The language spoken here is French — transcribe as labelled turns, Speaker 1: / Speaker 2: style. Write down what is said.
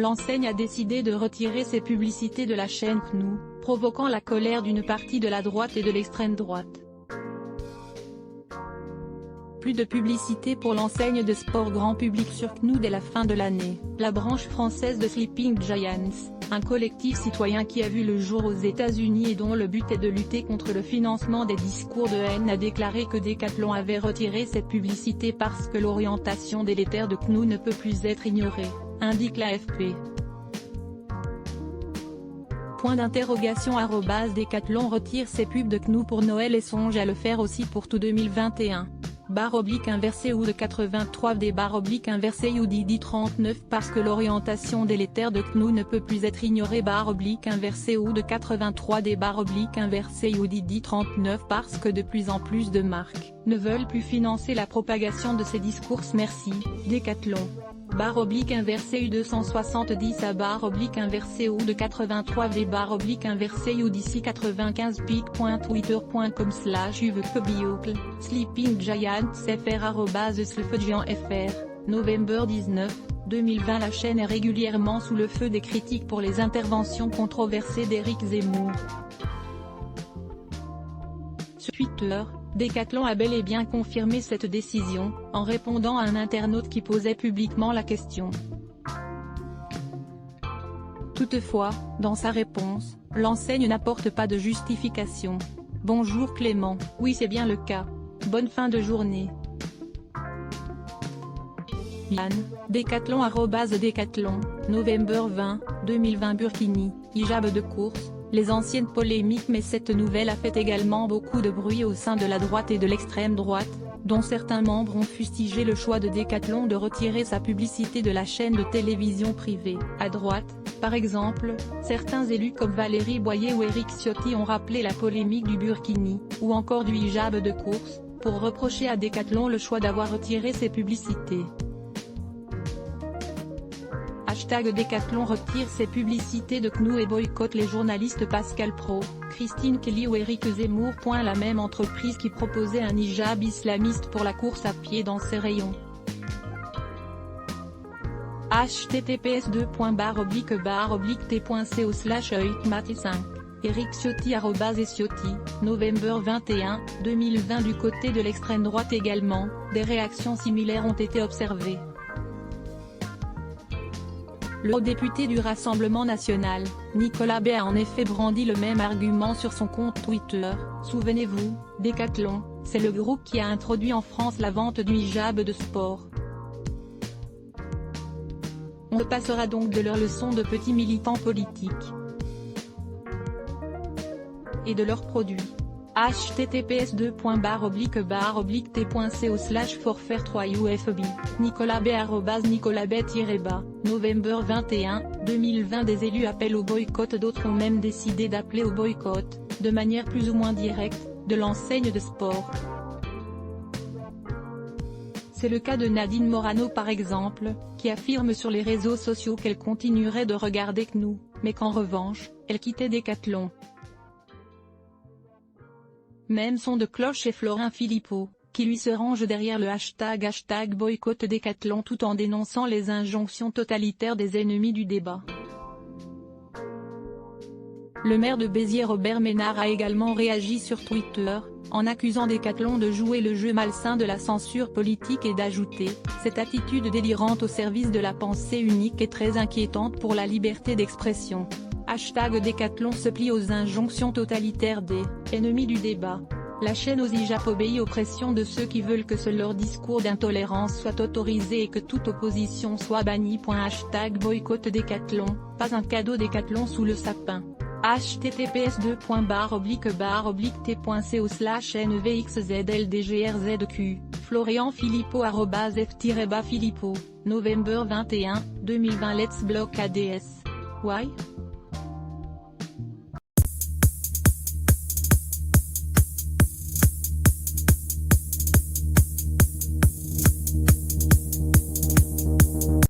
Speaker 1: l'enseigne a décidé de retirer ses publicités de la chaîne KNOU, provoquant la colère d'une partie de la droite et de l'extrême droite. Plus de publicité pour l'enseigne de sport grand public sur KNOU dès la fin de l'année. La branche française de Sleeping Giants, un collectif citoyen qui a vu le jour aux États-Unis et dont le but est de lutter contre le financement des discours de haine, a déclaré que Decathlon avait retiré cette publicité parce que l'orientation délétère de KNOU ne peut plus être ignorée, indique l'AFP. Point d'interrogation. Decathlon retire ses pubs de KNOU pour Noël et songe à le faire aussi pour tout 2021. /ou de 83 des /ou d'ID 39 parce que l'orientation délétère de KNOU ne peut plus être ignorée /ou de 83 des /ou d'ID 39 parce que de plus en plus de marques ne veulent plus financer la propagation de ces discours. Merci, Decathlon. /u 270 à /ou de 83 v /ou d'ici 95 pic.twitter.com/uvekebiocle, Sleeping Giants fr @sleepgiant.fr, novembre 19, 2020. La chaîne est régulièrement sous le feu des critiques pour les interventions controversées d'Éric Zemmour. Sur Twitter, Decathlon a bel et bien confirmé cette décision, en répondant à un internaute qui posait publiquement la question. Toutefois, dans sa réponse, l'enseigne n'apporte pas de justification. Bonjour Clément, oui c'est bien le cas. Bonne fin de journée. Yann, Decathlon @Decathlon, novembre 20, 2020. Burkini, hijab de course. Les anciennes polémiques. Mais cette nouvelle a fait également beaucoup de bruit au sein de la droite et de l'extrême droite, dont certains membres ont fustigé le choix de Decathlon de retirer sa publicité de la chaîne de télévision privée. À droite, par exemple, certains élus comme Valérie Boyer ou Éric Ciotti ont rappelé la polémique du burkini, ou encore du hijab de course, pour reprocher à Decathlon le choix d'avoir retiré ses publicités. Decathlon retire ses publicités de KNOU et boycotte les journalistes Pascal Praud, Christine Kelly ou Éric Zemmour. La même entreprise qui proposait un hijab islamiste pour la course à pied dans ses rayons. https://t.co/8mat5, Éric Ciotti @Ciotti, novembre 21, 2020. Du côté de l'extrême droite également, des réactions similaires ont été observées. Le député du Rassemblement national, Nicolas Bay, a en effet brandi le même argument sur son compte Twitter. Souvenez-vous, Decathlon, c'est le groupe qui a introduit en France la vente du hijab de sport. On se passera donc de leurs leçons de petits militants politiques et de leurs produits. https://t.co/forfaire3ufb, Nicolas Bay Nicolas Bay-bas, novembre 21, 2020. Des élus appellent au boycott, d'autres ont même décidé d'appeler au boycott, de manière plus ou moins directe, de l'enseigne de sport. C'est le cas de Nadine Morano par exemple, qui affirme sur les réseaux sociaux qu'elle continuerait de regarder KNOU, mais qu'en revanche, elle quittait Decathlon. Même son de cloche est Florin Philippot, qui lui se range derrière le hashtag boycott Decathlon tout en dénonçant les injonctions totalitaires des ennemis du débat. Le maire de Béziers Robert Ménard a également réagi sur Twitter, en accusant Decathlon de jouer le jeu malsain de la censure politique et d'ajouter « Cette attitude délirante au service de la pensée unique est très inquiétante pour la liberté d'expression ». Decathlon se plie aux injonctions totalitaires des « ennemis du débat ». La chaîne aux hijab obéit aux pressions de ceux qui veulent que seul leur discours d'intolérance soit autorisé et que toute opposition soit bannie. Boycott Decathlon, pas un cadeau Decathlon sous le sapin. https://t.co/nevxzldgrzq, Florian Philippot @f-Philippot, novembre 21, 2020. Let's block ADS. Why?